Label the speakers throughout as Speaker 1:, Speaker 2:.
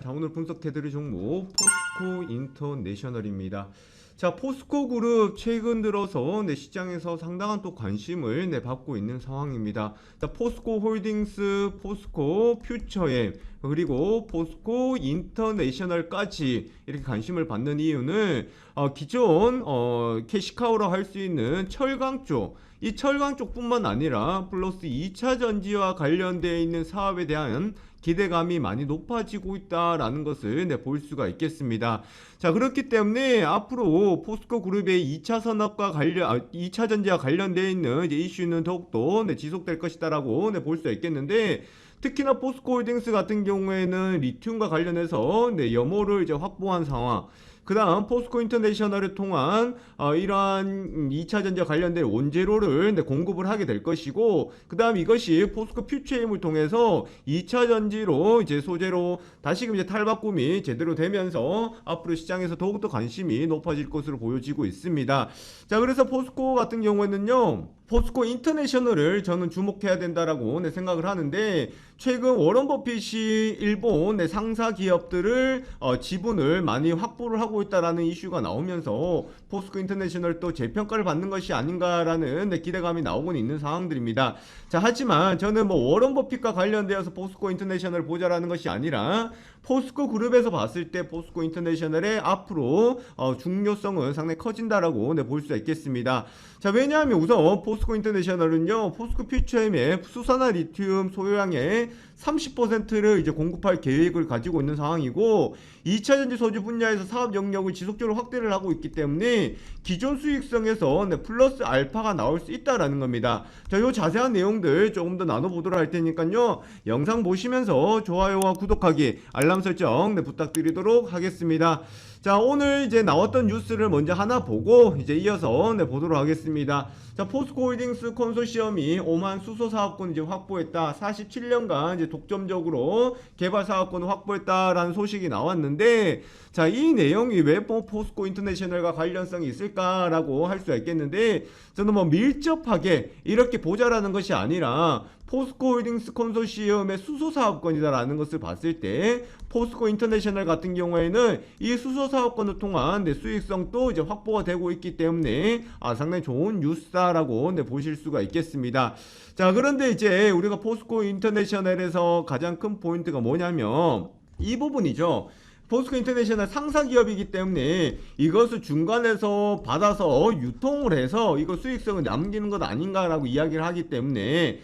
Speaker 1: 자, 오늘 분석해드릴 종목 포스코 인터내셔널입니다. 자, 포스코 그룹 최근 들어서 시장에서 상당한 또 관심을 받고 있는 상황입니다. 자, 포스코 홀딩스, 포스코 퓨처엠, 그리고 포스코 인터내셔널까지 이렇게 관심을 받는 이유는 기존 캐시카우라 할 수 있는 철강 쪽, 이 철강 쪽뿐만 아니라 플러스 2차 전지와 관련되어 있는 사업에 대한 기대감이 많이 높아지고 있다라는 것을 볼 수가 있겠습니다. 자, 그렇기 때문에 앞으로 포스코 그룹의 2차 산업과 2차 전지와 관련되어 있는 이슈는 더욱더 지속될 것이다라고 볼 수가 있겠는데, 특히나 포스코 홀딩스 같은 경우에는 리튬과 관련해서 염호를 확보한 상황, 그 다음 포스코 인터내셔널을 통한 이러한 2차 전지와 관련된 원재료를 공급을 하게 될 것이고, 그 다음 이것이 포스코 퓨처엠을 통해서 2차 전지로 소재로 다시금 탈바꿈이 제대로 되면서 앞으로 시장에서 더욱더 관심이 높아질 것으로 보여지고 있습니다. 자, 그래서 포스코 같은 경우에는요, 포스코 인터내셔널을 저는 주목해야 된다라고 생각을 하는데, 최근 워런 버핏이 일본 상사 기업들을 지분을 많이 확보를 하고 있다라는 이슈가 나오면서 포스코 인터내셔널 또 재평가를 받는 것이 아닌가라는 기대감이 나오고 있는 상황들입니다. 자, 하지만 저는 워런 버핏과 관련되어서 포스코 인터내셔널을 보자라는 것이 아니라 포스코 그룹에서 봤을 때 포스코 인터내셔널의 앞으로 중요성은 상당히 커진다라고 볼 수가 있겠습니다. 자, 왜냐하면 우선 포스코 인터내셔널은요, 포스코 퓨처엠의 수산화 리튬 소요량의 30%를 공급할 계획을 가지고 있는 상황이고, 2차 전지 소재 분야에서 사업 영역을 지속적으로 확대를 하고 있기 때문에 기존 수익성에서 플러스 알파가 나올 수 있다라는 겁니다. 자, 요 자세한 내용들 조금 더 나눠보도록 할 테니까요, 영상 보시면서 좋아요와 구독하기, 알람 설정 부탁드리도록 하겠습니다. 자, 오늘 나왔던 뉴스를 먼저 하나 보고 이어서 보도록 하겠습니다. 자, 포스코 홀딩스 컨소시엄이 오만 수소 사업권 확보했다. 47년간 독점적으로 개발 사업권을 확보했다라는 소식이 나왔는데, 자, 이 내용이 왜 포스코 인터내셔널과 관련성이 있을까라고 할 수가 있겠는데, 저는 밀접하게 이렇게 보자라는 것이 아니라 포스코 홀딩스 컨소시엄의 수소 사업권이다라는 것을 봤을 때, 포스코 인터내셔널 같은 경우에는 이 수소 사업권을 통한 수익성도 확보가 되고 있기 때문에 상당히 좋은 뉴스다라고 보실 수가 있겠습니다. 자, 그런데 우리가 포스코 인터내셔널에서 가장 큰 포인트가 뭐냐면 이 부분이죠. 포스코 인터내셔널 상사 기업이기 때문에 이것을 중간에서 받아서 유통을 해서 이거 수익성을 남기는 것 아닌가라고 이야기를 하기 때문에,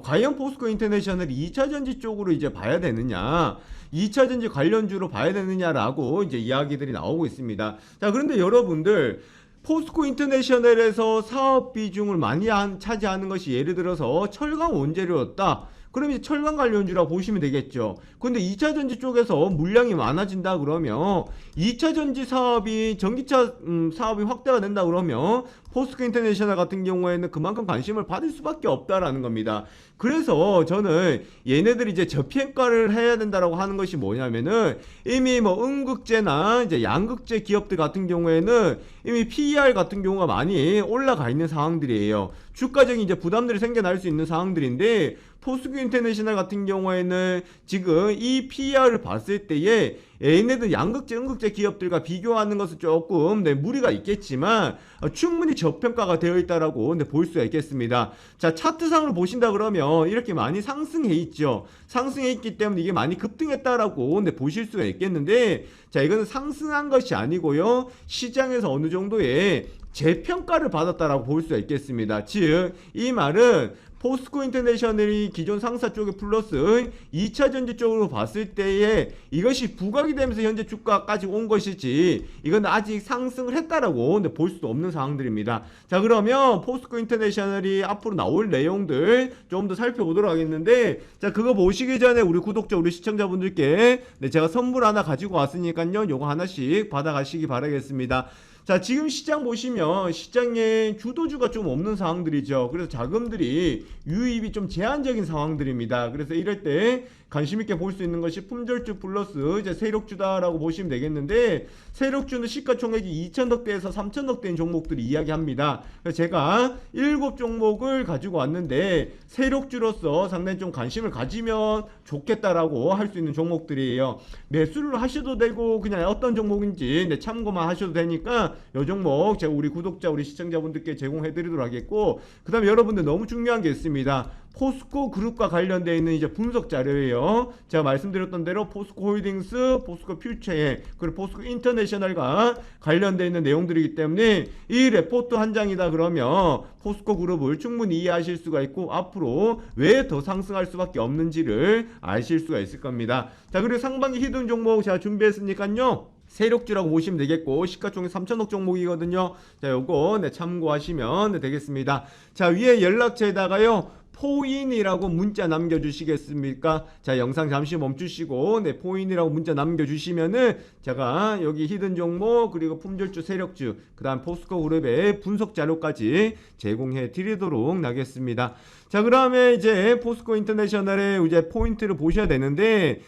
Speaker 1: 과연 포스코 인터내셔널이 2차 전지 쪽으로 봐야 되느냐, 2차 전지 관련주로 봐야 되느냐라고 이야기들이 나오고 있습니다. 자, 그런데 여러분들, 포스코 인터내셔널에서 사업 비중을 많이 차지하는 것이 예를 들어서 철강 원재료였다. 그럼 이제 철강 관련주라고 보시면 되겠죠. 근데 2차 전지 쪽에서 물량이 많아진다 그러면 2차 전지 사업이 전기차 사업이 확대가 된다 그러면 포스코 인터내셔널 같은 경우에는 그만큼 관심을 받을 수밖에 없다라는 겁니다. 그래서 저는 얘네들이 저평가를 해야 된다라고 하는 것이 뭐냐면은, 이미 음극재나 양극재 기업들 같은 경우에는 이미 PER 같은 경우가 많이 올라가 있는 상황들이에요. 주가적인 부담들이 생겨날 수 있는 상황들인데, 포스코 인터내셔널 같은 경우에는 지금 이 PER을 봤을 때에 얘네들 양극재, 음극재 기업들과 비교하는 것은 조금 무리가 있겠지만 충분히 저평가가 되어 있다라고 볼 수가 있겠습니다. 자, 차트상으로 보신다 그러면 이렇게 많이 상승해 있죠. 상승해 있기 때문에 이게 많이 급등했다라고 보실 수가 있겠는데, 자, 이거는 상승한 것이 아니고요, 시장에서 어느 정도의 재평가를 받았다라고 볼 수가 있겠습니다. 즉, 이 말은 포스코 인터내셔널이 기존 상사 쪽에 플러스 2차 전지 쪽으로 봤을 때에 이것이 부각이 되면서 현재 주가까지 온 것이지, 이건 아직 상승을 했다라고 볼 수도 없는 상황들입니다. 자, 그러면 포스코 인터내셔널이 앞으로 나올 내용들 좀 더 살펴보도록 하겠는데, 자, 그거 보시기 전에 우리 구독자, 우리 시청자분들께 제가 선물 하나 가지고 왔으니까요, 요거 하나씩 받아가시기 바라겠습니다. 자, 지금 시장 보시면 시장에 주도주가 좀 없는 상황들이죠. 그래서 자금들이 유입이 좀 제한적인 상황들입니다. 그래서 이럴 때 관심 있게 볼 수 있는 것이 품절주 플러스 이제 세력주다라고 보시면 되겠는데, 세력주는 시가총액이 2,000억대에서 3,000억대인 종목들이 이야기합니다. 그래서 제가 7종목을 가지고 왔는데 세력주로서 상당히 좀 관심을 가지면 좋겠다라고 할 수 있는 종목들이에요. 매수를 하셔도 되고 그냥 어떤 종목인지 참고만 하셔도 되니까 이 종목 제가 우리 구독자 우리 시청자분들께 제공해 드리도록 하겠고, 그 다음에 여러분들 너무 중요한 게 있습니다. 포스코 그룹과 관련되어 있는 이제 분석 자료예요. 제가 말씀드렸던 대로 포스코 홀딩스, 포스코 퓨처에 그리고 포스코 인터내셔널과 관련되어 있는 내용들이기 때문에 이 레포트 한 장이다 그러면 포스코 그룹을 충분히 이해하실 수가 있고 앞으로 왜 더 상승할 수밖에 없는지를 아실 수가 있을 겁니다. 자, 그리고 상반기 히든 종목 제가 준비했으니까요, 세력주라고 보시면 되겠고 시가총액 3,000억 종목이거든요. 자, 요거 참고하시면 되겠습니다. 자, 위에 연락처에다가요 포인이라고 문자 남겨주시겠습니까? 자, 영상 잠시 멈추시고 포인이라고 문자 남겨주시면은 제가 여기 히든 종목 그리고 품절주 세력주 그 다음 포스코 그룹의 분석 자료까지 제공해 드리도록 하겠습니다. 자, 그 다음에 이제 포스코 인터내셔널의 이제 포인트를 보셔야 되는데,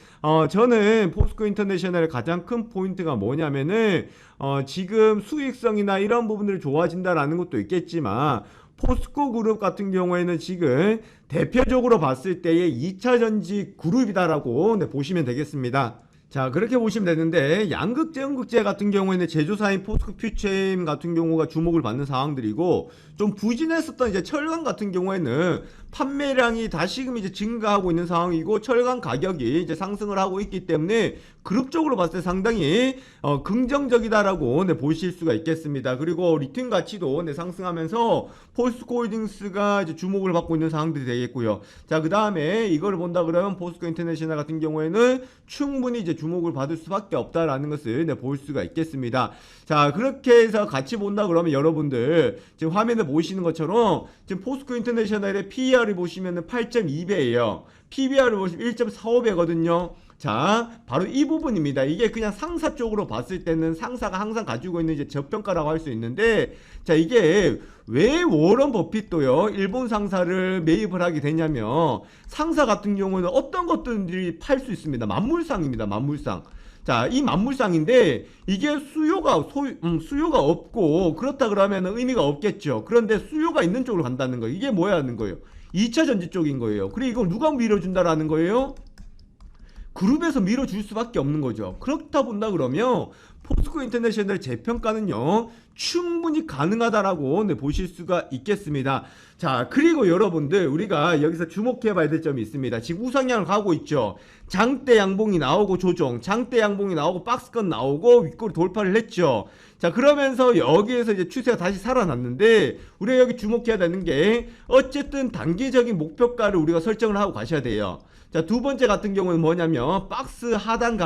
Speaker 1: 저는 포스코 인터내셔널의 가장 큰 포인트가 뭐냐면은 지금 수익성이나 이런 부분들이 좋아진다라는 것도 있겠지만 포스코 그룹 같은 경우에는 지금 대표적으로 봤을 때의 2차전지 그룹이다라고 보시면 되겠습니다. 자, 그렇게 보시면 되는데 양극재, 음극재 같은 경우에는 제조사인 포스코 퓨처엠 같은 경우가 주목을 받는 상황들이고, 좀 부진했었던 이제 철강 같은 경우에는 판매량이 다시금 이제 증가하고 있는 상황이고 철강 가격이 이제 상승을 하고 있기 때문에 그룹적으로 봤을 때 상당히 긍정적이다라고 보실 수가 있겠습니다. 그리고 리튬 가치도 상승하면서 포스코 홀딩스가 이제 주목을 받고 있는 상황들이 되겠고요. 자, 그 다음에 이걸 본다 그러면 포스코 인터내셔널 같은 경우에는 충분히 이제 주목을 받을 수밖에 없다라는 것을 볼 수가 있겠습니다. 자, 그렇게 해서 같이 본다 그러면 여러분들 지금 화면에 보시는 것처럼 지금 포스코 인터내셔널의 PER을 보시면은 8.2배예요. PBR을 보시면 1.45배거든요. 자, 바로 이 부분입니다. 이게 그냥 상사 쪽으로 봤을 때는 상사가 항상 가지고 있는 이제 저평가라고 할 수 있는데, 자, 이게 왜 워런 버핏도요 일본 상사를 매입을 하게 되냐면 상사 같은 경우는 어떤 것들이 팔 수 있습니다. 만물상입니다. 만물상. 자, 이 만물상인데 이게 수요가 없고 그렇다 그러면 의미가 없겠죠. 그런데 수요가 있는 쪽으로 간다는 거예요. 이게 뭐야 하는 거예요? 2차 전지 쪽인 거예요. 그리고 이걸 누가 밀어준다라는 거예요? 그룹에서 밀어줄 수밖에 없는 거죠. 그렇다 본다 그러면 포스코 인터내셔널 재평가는요 충분히 가능하다라고 보실 수가 있겠습니다. 자, 그리고 여러분들 우리가 여기서 주목해 봐야 될 점이 있습니다. 지금 우상향을 가고 있죠. 장대 양봉이 나오고 조정, 장대 양봉이 나오고 박스권 나오고 윗꼬리 돌파를 했죠. 자, 그러면서 여기에서 이제 추세가 다시 살아났는데 우리가 여기 주목해야 되는 게 어쨌든 단기적인 목표가를 우리가 설정을 하고 가셔야 돼요. 자, 두 번째 같은 경우는 뭐냐면 박스 하단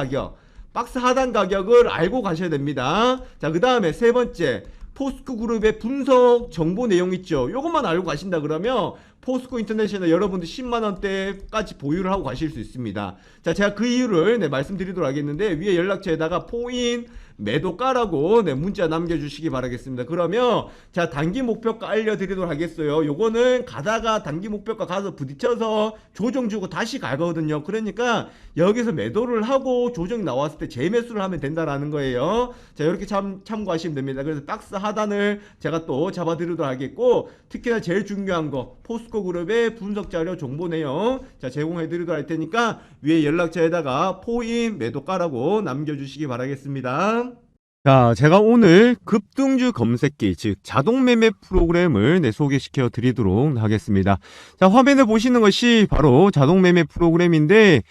Speaker 1: 가격을 알고 가셔야 됩니다. 자, 그 다음에 세 번째 포스코 그룹의 분석 정보 내용 있죠. 요것만 알고 가신다 그러면 포스코 인터내셔널 여러분들 10만원대까지 보유를 하고 가실 수 있습니다. 자, 제가 그 이유를 말씀드리도록 하겠는데 위에 연락처에다가 포인 매도가라고 문자 남겨주시기 바라겠습니다. 그러면 자, 단기 목표가 알려드리도록 하겠어요. 요거는 가다가 단기 목표가 가서 부딪혀서 조정 주고 다시 가거든요. 그러니까 여기서 매도를 하고 조정이 나왔을 때 재매수를 하면 된다라는 거예요. 자, 이렇게 참고하시면 됩니다. 그래서 박스 하단을 제가 또 잡아드리도록 하겠고, 특히나 제일 중요한 거 포스코 그룹의 분석 자료 정보 내용 자, 제공해드리도록 할 테니까 위에 연락처에다가 포인 매도가라고 남겨주시기 바라겠습니다. 자, 제가 오늘 급등주 검색기, 즉 자동 매매 프로그램을 소개시켜 드리도록 하겠습니다. 자, 화면에 보시는 것이 바로 자동 매매 프로그램인데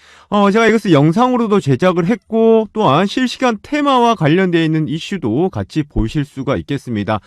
Speaker 1: 제가 이것을 영상으로도 제작을 했고 또한 실시간 테마와 관련되어 있는 이슈도 같이 보실 수가 있겠습니다.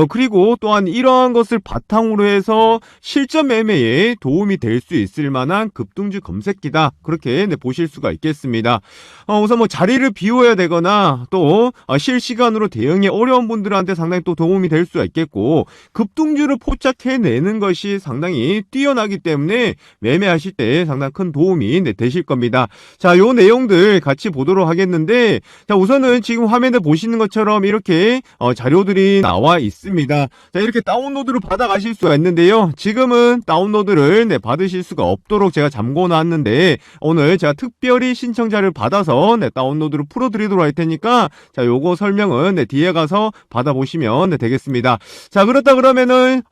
Speaker 1: 그리고 또한 이러한 것을 바탕으로 해서 실전 매매에 도움이 될 수 있을 만한 급등주 검색기다, 그렇게 보실 수가 있겠습니다. 우선 자리를 비워야 되거나 또 실시간으로 대응이 어려운 분들한테 상당히 또 도움이 될 수가 있겠고, 급등주를 포착해내는 것이 상당히 뛰어나기 때문에 매매하실 때 상당히 큰 도움이 되실 겁니다. 자, 요 내용들 같이 보도록 하겠는데, 자, 우선은 지금 화면에 보시는 것처럼 이렇게 자료들이 나와 있습니다. 자, 이렇게 다운로드를 받아가실 수가 있는데요. 지금은 다운로드를 받으실 수가 없도록 제가 잠궈 놨는데, 오늘 제가 특별히 신청자를 받아서 다운로드를 풀어드리도록 할 테니까, 자, 요거 설명은 뒤에 가서 받아보시면 되겠습니다. 자, 그렇다 그러면은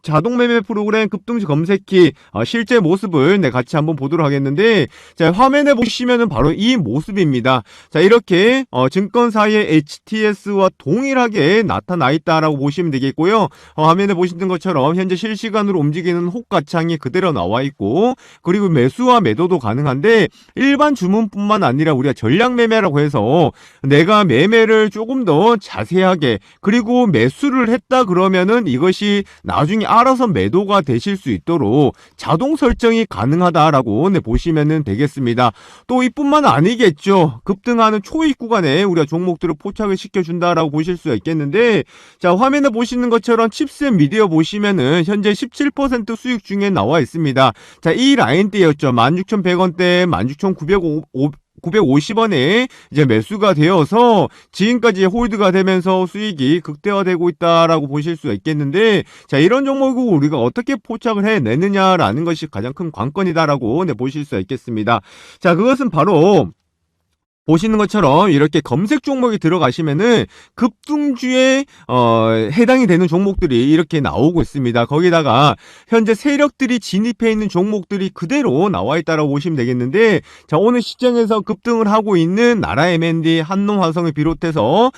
Speaker 1: 자동 매매 프로그램 급등주 검색기 실제 모습을 같이 한번 보도록 하겠는데, 자, 화면에 보시면은 바로 이 모습입니다. 자, 이렇게 증권사의 HTS와 동일하게 나타나 있다라고 보시면 되겠고요. 화면에 보시는 것처럼 현재 실시간으로 움직이는 호가창이 그대로 나와 있고, 그리고 매수와 매도도 가능한데, 일반 주문뿐만 아니라 우리가 전략 매매라고 해서 내가 매매를 조금 더 자세하게, 그리고 매수를 했다 그러면은 이것이 나중에 알아서 매도가 되실 수 있도록 자동 설정이 가능하다라고 보시면 되겠습니다. 또 이뿐만 아니겠죠. 급등하는 초입 구간에 우리가 종목들을 포착을 시켜준다라고 보실 수가 있겠는데, 자, 화면에 보시는 것처럼 칩셋 미디어 보시면은 현재 17% 수익 중에 나와 있습니다. 자, 이 라인대였죠. 16,100원대, 16,950원에 이제 매수가 되어서 지금까지 홀드가 되면서 수익이 극대화되고 있다라고 보실 수가 있겠는데, 자, 이런 종목을 우리가 어떻게 포착을 해내느냐라는 것이 가장 큰 관건이다라고 보실 수가 있겠습니다. 자, 그것은 바로 보시는 것처럼 이렇게 검색 종목이 들어가시면은 급등주에 해당이 되는 종목들이 이렇게 나오고 있습니다. 거기다가 현재 세력들이 진입해 있는 종목들이 그대로 나와 있다라고 보시면 되겠는데, 자, 오늘 시장에서 급등을 하고 있는 나라 M&D, 한농화성을 비롯해서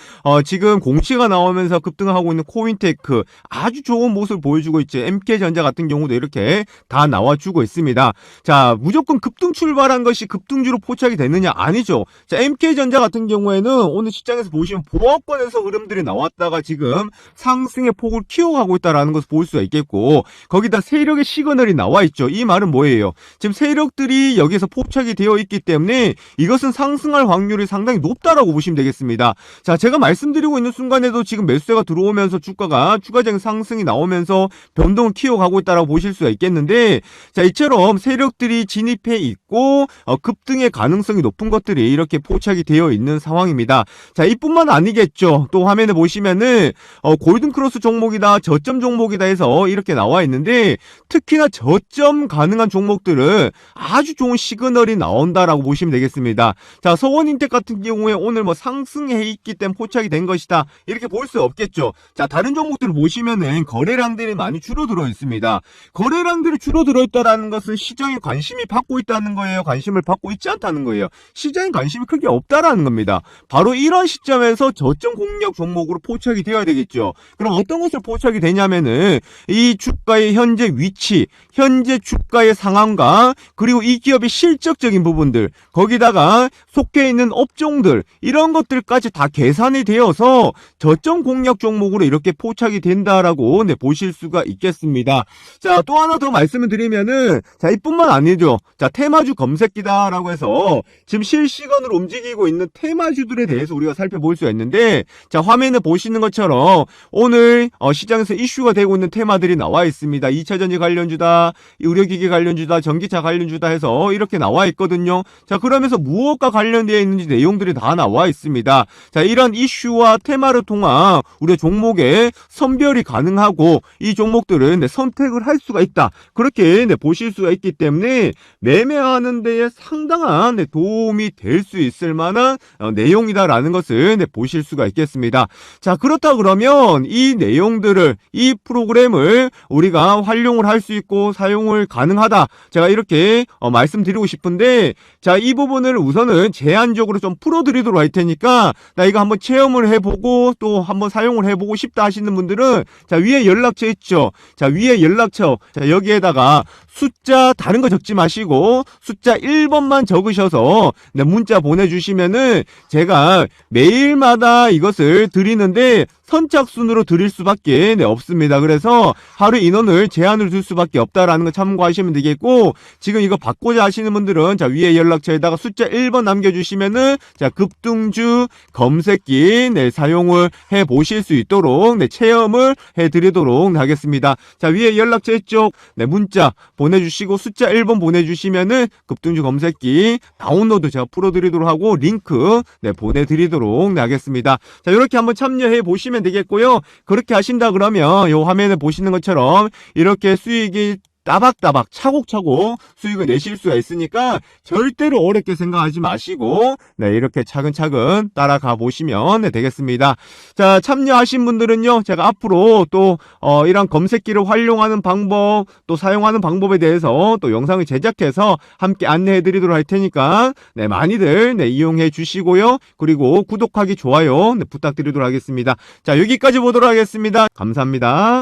Speaker 1: 지금 공시가 나오면서 급등을 하고 있는 코인테크 아주 좋은 모습을 보여주고 있죠. MK전자 같은 경우도 이렇게 다 나와주고 있습니다. 자, 무조건 급등 출발한 것이 급등주로 포착이 되느냐? 아니죠. 자, MK전자 같은 경우에는 오늘 시장에서 보시면 보합권에서 흐름들이 나왔다가 지금 상승의 폭을 키워가고 있다는 것을 볼 수가 있겠고, 거기다 세력의 시그널이 나와 있죠. 이 말은 뭐예요? 지금 세력들이 여기서 포착이 되어 있기 때문에 이것은 상승할 확률이 상당히 높다라고 보시면 되겠습니다. 자, 제가 말씀드리고 있는 순간에도 지금 매수세가 들어오면서 주가가 추가적인 상승이 나오면서 변동을 키워가고 있다라고 보실 수가 있겠는데, 자, 이처럼 세력들이 진입해 있고 급등의 가능성이 높은 것들이 이렇게 포착이 되어 있는 상황입니다. 자, 이뿐만 아니겠죠. 또 화면에 보시면은 골든크로스 종목이다, 저점 종목이다 해서 이렇게 나와 있는데, 특히나 저점 가능한 종목들은 아주 좋은 시그널이 나온다라고 보시면 되겠습니다. 자, 서원인텍 같은 경우에 오늘 상승해 있기 때문에 포착이 된 것이다, 이렇게 볼 수 없겠죠. 자, 다른 종목들을 보시면은 거래량들이 많이 줄어들어 있습니다. 거래량들이 줄어들어 있다라는 것은 시장에 관심이 받고 있다는 거예요? 관심을 받고 있지 않다는 거예요? 시장에 관심이 크게 없다라는 겁니다. 바로 이런 시점에서 저점 공략 종목으로 포착이 되어야 되겠죠. 그럼 어떤 것을 포착이 되냐면은 이 주가의 현재 위치, 현재 주가의 상황과 그리고 이 기업의 실적적인 부분들, 거기다가 속해 있는 업종들, 이런 것들까지 다 계산이 되어서 저점 공략 종목으로 이렇게 포착이 된다라고 보실 수가 있겠습니다. 자, 또 하나 더 말씀을 드리면은, 자, 이뿐만 아니죠. 자, 테마주 검색기다라고 해서 지금 실시간으로 움직이고 있는 테마주들에 대해서 우리가 살펴볼 수가 있는데, 자, 화면에 보시는 것처럼 오늘 시장에서 이슈가 되고 있는 테마들이 나와 있습니다. 2차전지 관련주다, 의료기기 관련주다, 전기차 관련주다 해서 이렇게 나와 있거든요. 자, 그러면서 무엇과 관련되어 있는지 내용들이 다 나와 있습니다. 자, 이런 이슈와 테마를 통한 우리의 종목의 선별이 가능하고 이 종목들은 선택을 할 수가 있다, 그렇게 보실 수가 있기 때문에 매매하는 데에 상당한 도움이 될 수 있을 만한 내용이다라는 것을 보실 수가 있겠습니다. 자, 그렇다 그러면 이 내용들을, 이 프로그램을 우리가 활용을 할 수 있고 사용을 가능하다, 제가 이렇게 말씀드리고 싶은데, 자, 이 부분을 우선은 제한적으로 좀 풀어드리도록 할 테니까, 나 이거 한번 체험을 해보고 또 한번 사용을 해보고 싶다 하시는 분들은, 자, 위에 연락처 있죠. 자, 위에 연락처, 자, 여기에다가 숫자 다른 거 적지 마시고 숫자 1번만 적으셔서 문자 보내주시면은 제가 매일마다 이것을 드리는데 선착순으로 드릴 수밖에 없습니다. 그래서 하루 인원을 제한을 둘 수밖에 없다라는 거 참고하시면 되겠고, 지금 이거 받고자 하시는 분들은 자 위에 연락처에다가 숫자 1번 남겨주시면은 자 급등주 검색기 사용을 해 보실 수 있도록 체험을 해 드리도록 하겠습니다. 자 위에 연락처 쪽 문자 보내주시고 숫자 1번 보내주시면은 급등주 검색기 다운로드 제가 풀어드리도록 하고 링크 보내드리도록 하겠습니다. 자 이렇게 한번 참여해 보시면 되겠고요. 그렇게 하신다 그러면 요 화면에 보시는 것처럼 이렇게 수익이 따박따박 차곡차곡 수익을 내실 수가 있으니까 절대로 어렵게 생각하지 마시고 이렇게 차근차근 따라가 보시면 되겠습니다. 자 참여하신 분들은요 제가 앞으로 또 이런 검색기를 활용하는 방법 또 사용하는 방법에 대해서 또 영상을 제작해서 함께 안내해 드리도록 할 테니까 많이들 이용해 주시고요. 그리고 구독하기 좋아요 부탁드리도록 하겠습니다. 자 여기까지 보도록 하겠습니다. 감사합니다.